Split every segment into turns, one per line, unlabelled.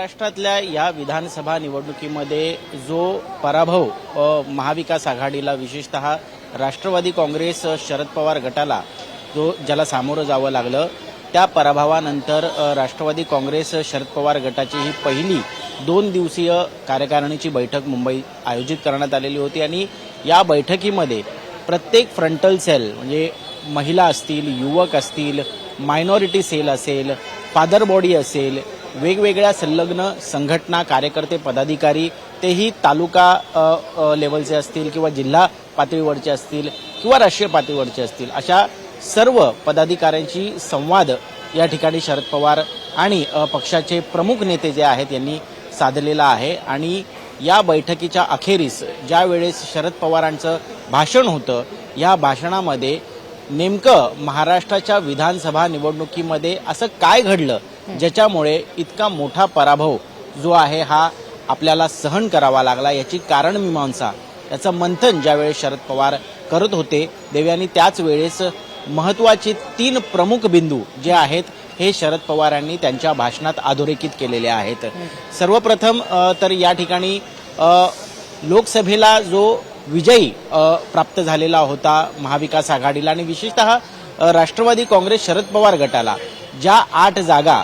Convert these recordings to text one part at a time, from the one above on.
महाराष्ट्रातल्या या विधानसभा निवडणुकीमध्ये जो पराभव महाविकास आघाडीला विशेषतः राष्ट्रवादी काँग्रेस शरद पवार गटाला ज्याला सामोरं जावं लागलं, त्या पराभवानंतर राष्ट्रवादी काँग्रेस शरद पवार गटाची ही पहिली 2 दिवसीय कार्यकारिणीची बैठक मुंबईत आयोजित करण्यात आलेली होती आणि या बैठकीमध्ये प्रत्येक फ्रंटल सेल म्हणजे महिला असतील, युवक असतील, मायनॉरिटी सेल असेल, फादर बॉडी असेल, वेगवेगळ्या संलग्न संघटना, कार्यकर्ते, पदाधिकारी, तेही तालुका लेवलचे असतील किंवा जिल्हा पातळीवरचे असतील किंवा राष्ट्रीय पातळीवरचे असतील, अशा सर्व पदाधिकाऱ्यांशी संवाद या ठिकाणी शरद पवार आणि पक्षाचे प्रमुख नेते जे आहेत यांनी साधलेला आहे। आणि या बैठकीच्या अखेरीस ज्या वेळेस शरद पवारांचं भाषण होतं, या भाषणामध्ये नेमकं महाराष्ट्राच्या विधानसभा निवडणुकीमध्ये असं काय घडलं ज्याच्यामुळे इतका मोठा पराभव जो आहे हा आपल्याला सहन करावा लागला, याची कारणमीमांसा, याचं मंथन ज्यावेळेस शरद पवार करत होते देवयानी, त्याच वेळेस महत्त्वाचे 3 प्रमुख बिंदू जे आहेत हे शरद पवारांनी त्यांच्या भाषणात अधोरेखित केलेले आहेत। सर्वप्रथम तर या ठिकाणी लोकसभेला जो विजयी प्राप्त झालेला होता महाविकास आघाडीला आणि विशेषतः राष्ट्रवादी काँग्रेस शरद पवार गटाला ज्या 8 जागा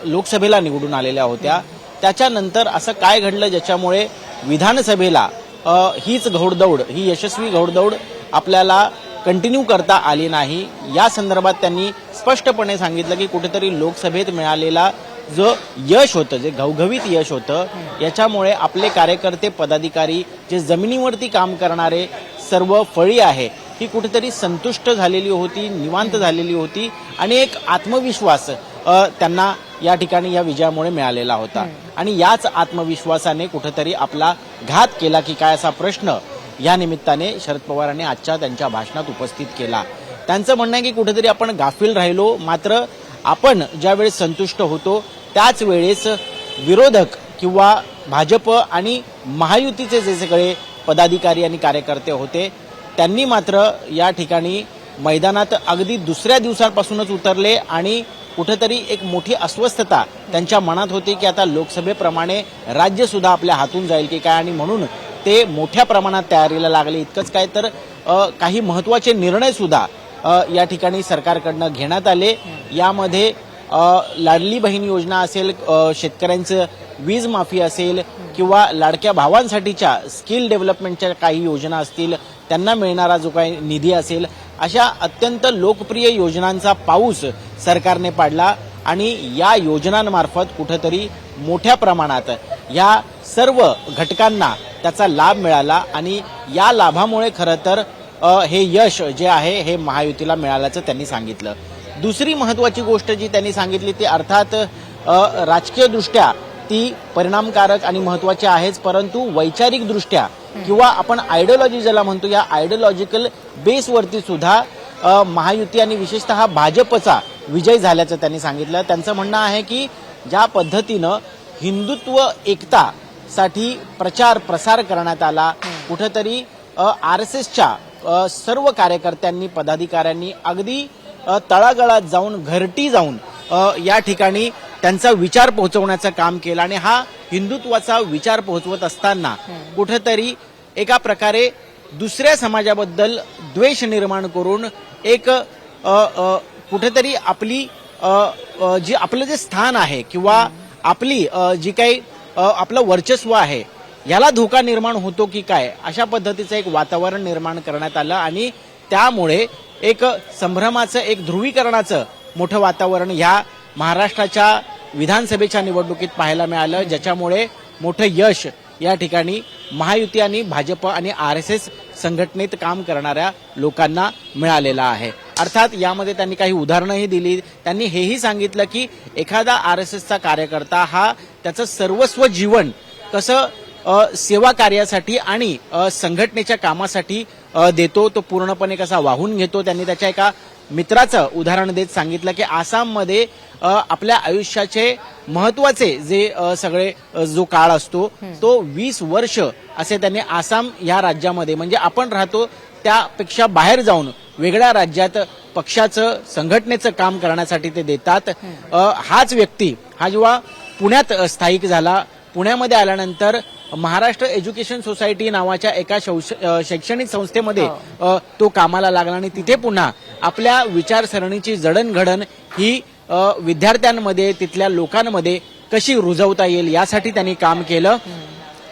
लोकसभेला निवडून आलेल्या होत्या, त्याच्यानंतर असं काय घडलं ज्याच्यामुळे विधानसभेला हीच घोडदौड, ही यशस्वी घोडदौड आपल्याला कंटिन्यू करता आली नाही। या संदर्भात त्यांनी स्पष्टपणे सांगितलं की कुठेतरी लोकसभेत मिळालेला जो यश होतं, जे घवघवीत यश होतं, याच्यामुळे आपले कार्यकर्ते, पदाधिकारी, जे जमिनीवरती काम करणारे सर्व फळी आहे ही कुठेतरी संतुष्ट झालेली होती, निवांत झालेली होती आणि एक आत्मविश्वास त्यांना या ठिकाणी या विजयामुळे मिळालेला होता। आणि याच आत्मविश्वासाने कुठेतरी आपला घात केला की काय, असा प्रश्न या निमित्ताने शरद पवारांनी आजच्या त्यांच्या भाषणात उपस्थित केला। त्यांचं म्हणणं आहे की कुठेतरी आपण गाफील राहिलो, मात्र आपण ज्यावेळेस संतुष्ट होतो त्याच वेळेस विरोधक किंवा भाजप आणि महायुतीचे जे सगळे पदाधिकारी आणि कार्यकर्ते होते त्यांनी मात्र या ठिकाणी मैदानात अगदी दुसऱ्या दिवसापासूनच उतरले आणि कुठेतरी एक मोठी अस्वस्थता त्यांच्या मनात होती की आता लोकसभेप्रमाणे राज्य सुद्धा आपल्या हातून जाईल की काय, आणि म्हणून ते मोठ्या प्रमाणात तयारीला लागले। इतकंच काय तर काही महत्त्वाचे निर्णय सुद्धा या ठिकाणी सरकारकडनं घेण्यात आले। यामध्ये लाडली बहीण योजना असेल, शेतकऱ्यांचं वीज माफी असेल किंवा लाडक्या भावांसाठीच्या स्किल डेव्हलपमेंटच्या काही योजना असतील, त्यांना मिळणारा जो काही निधी असेल, अशा अत्यंत लोकप्रिय योजनांचा पाऊस सरकारने पाडला आणि या योजनांमार्फत कुठेतरी मोठ्या प्रमाणात या सर्व घटकांना त्याचा लाभ मिळाला आणि या लाभामुळे खरं तर हे यश जे आहे हे महायुतीला मिळाल्याचं त्यांनी सांगितलं। दुसरी महत्त्वाची गोष्ट जी त्यांनी सांगितली ती अर्थात राजकीयदृष्ट्या ती परिणामकारक आणि महत्त्वाची आहेच, परंतु वैचारिकदृष्ट्या किंवा आपण आयडिओलॉजी ज्याला म्हणतो, या आयडिओलॉजिकल बेसवरती सुद्धा महायुती आणि विशेषतः भाजपचा विजय झाल्याचं त्यांनी सांगितलं। त्यांचं म्हणणं आहे की ज्या पद्धतीनं हिंदुत्व एकता साठी प्रचार प्रसार करण्यात आला, कुठेतरी RSSच्या सर्व कार्यकर्त्यांनी, पदाधिकाऱ्यांनी अगदी तळागाळात जाऊन, घरटी जाऊन या ठिकाणी त्यांचा विचार पोहोचवण्याचं काम केलं आणि हा हिंदुत्वाचा विचार पोहोचवत असताना कुठेतरी एका प्रकारे दुसऱ्या समाजाबद्दल द्वेष निर्माण करून एक कुठेतरी आपली जी आपलं जे स्थान आहे किंवा आपली जी काही आपलं वर्चस्व आहे याला धोका निर्माण होतो की काय, अशा पद्धतीचं एक वातावरण निर्माण करण्यात आलं आणि त्यामुळे एक संभ्रमाचं, एक ध्रुवीकरणाचं मोठं वातावरण ह्या महाराष्ट्राच्या विधानसभेच्या निवडणुकीत पाहायला मिळालं, ज्याच्यामुळे मोठं यश या ठिकाणी महायुती आणि भाजप आणि RSS संघटनेत काम करणाऱ्या लोकांना मिळालेला आहे। अर्थात यामध्ये त्यांनी काही उदाहरणंही दिली। त्यांनी हेही सांगितलं की एखादा RSSचा कार्यकर्ता हा त्याचं सर्वस्व जीवन कसं सेवा कार्यासाठी आणि संघटनेच्या कामासाठी देतो, तो पूर्णपणे कसा वाहून घेतो। त्यांनी त्याच्या एका मित्राचं उदाहरण देत सांगितलं की आसाममध्ये आपल्या आयुष्याचे महत्त्वाचे जे सगळे जो काळ असतो तो 20 वर्ष असे त्यांनी आसाम या राज्यामध्ये, म्हणजे आपण राहतो त्यापेक्षा बाहेर जाऊन वेगळ्या राज्यात पक्षाचं, संघटनेचं काम करण्यासाठी ते देतात। हाच व्यक्ती हा जेव्हा पुण्यात स्थायिक झाला. पुण्यामध्ये आल्यानंतर महाराष्ट्र एज्युकेशन सोसायटी नावाच्या एका शैक्षणिक संस्थेमध्ये तो कामाला लागला आणि तिथे पुन्हा आपल्या विचारसरणीची जडणघडण ही विद्यार्थ्यांमध्ये, तिथल्या लोकांमध्ये कशी रुजवता येईल यासाठी त्यांनी काम केलं.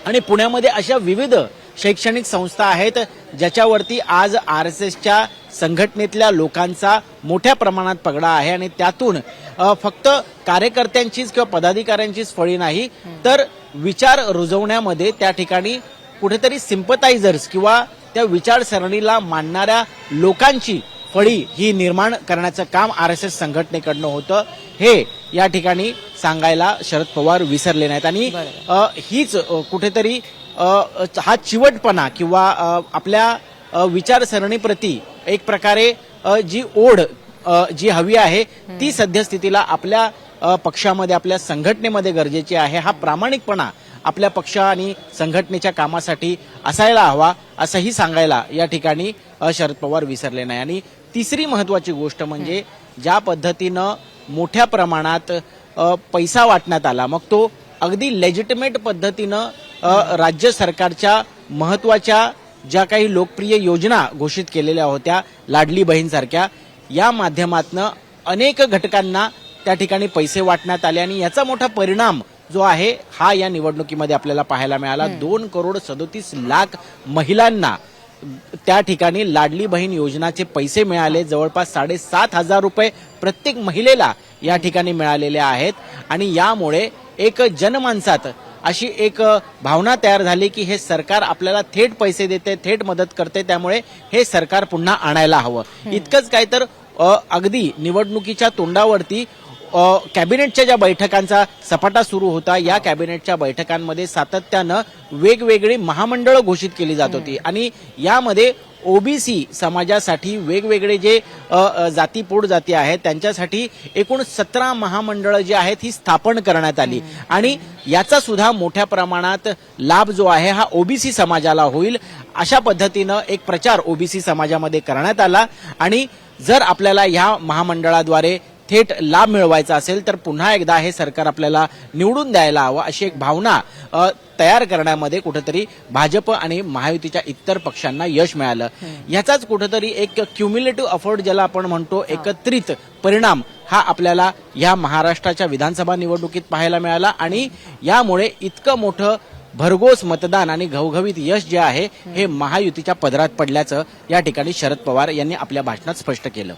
आणि पुण्यामध्ये अशा विविध शैक्षणिक संस्था आहेत ज्याच्यावरती आज RSSच्या संघटनेतल्या लोकांचा मोठ्या प्रमाणात पगडा आहे. आणि त्यातून फक्त कार्यकर्त्यांचीच किंवा पदाधिकाऱ्यांचीच फळी नाही, तर विचार रुजवण्यामध्ये त्या ठिकाणी कुठेतरी सिम्पथायझर्स किंवा त्या विचारसरणीला मानणाऱ्या लोकांची फळी ही निर्माण करण्याचं काम RSS संघटनेकडनं होतं, हे या ठिकाणी सांगायला शरद पवार विसरले नाहीत. आणि हीच कुठेतरी हा चिवटपणा किंवा आपल्या विचारसरणीप्रती एक प्रकारे जी ओढ जी हवी आहे ती सद्यस्थितीला आपल्या पक्षामध्ये, आपल्या संघटनेमध्ये गरजेची आहे. हा प्रामाणिकपणा आपल्या पक्ष आणि संघटनेच्या कामासाठी असायला हवा असंही सांगायला या ठिकाणी शरद पवार विसरले नाही. आणि तिसरी महत्वाची गोष्ट म्हणजे ज्या पद्धतीनं मोठ्या प्रमाणात पैसा वाटण्यात आला, मग तो अगदी लेजिटिमेट पद्धतीनं राज्य सरकारच्या महत्वाच्या ज्या काही लोकप्रिय योजना घोषित केलेल्या होत्या, लाडली बहीण सारख्या, या माध्यमातनं अनेक घटकांना त्या ठिकाणी पैसे वाटण्यात आले. आणि याचा मोठा परिणाम जो आहे हा या निवडणुकीमध्ये आपल्याला पाहायला मिळाला. 2,37,00,000 महिलांना त्या ठिकाणी लाडली बहीण योजनाचे पैसे मिळाले. जवळपास 7,500 रुपये प्रत्येक महिलेला या ठिकाणी मिळालेले आहेत. आणि यामुळे एक जनमानसात अशी एक भावना तयार झाली की हे सरकार आपल्याला थेट पैसे देते, थेट मदत करते, त्यामुळे हे सरकार पुन्हा आणायला हवं. इतकंच काय तर अगदी निवडणुकीच्या तोंडावरती कॅबिनेटच्या ज्या बैठकांचा सपाटा सुरू होता, या कॅबिनेटच्या बैठकांमध्ये सातत्यानं वेगवेगळी महामंडळं घोषित केली जात होती. आणि यामध्ये ओबीसी समाजासाठी वेगवेगळे जे जाती जाती आहेत त्यांच्यासाठी एकूण 17 महामंडळं जी आहेत ही स्थापन करण्यात आली. आणि याचा सुद्धा मोठ्या प्रमाणात लाभ जो आहे हा ओबीसी समाजाला होईल अशा पद्धतीनं एक प्रचार ओबीसी समाजामध्ये करण्यात आला. आणि जर आपल्याला ह्या महामंडळाद्वारे थेट लाभ मिळवायचा असेल तर पुन्हा एकदा हे सरकार आपल्याला निवडून द्यायला हवं अशी एक भावना तयार करण्यामध्ये कुठेतरी भाजप आणि महायुतीच्या इतर पक्षांना यश मिळालं. याचाच कुठेतरी एक क्युम्युलेटिव्ह एफर्ट ज्याला आपण म्हणतो, एकत्रित परिणाम हा आपल्याला या महाराष्ट्राच्या विधानसभा निवडणुकीत पाहायला मिळाला. आणि यामुळे इतकं मोठं भरघोस मतदान आणि घवघवीत यश जे आहे हे महायुतीच्या पदरात पडल्याचं या ठिकाणी शरद पवार यांनी आपल्या भाषणात स्पष्ट केलं.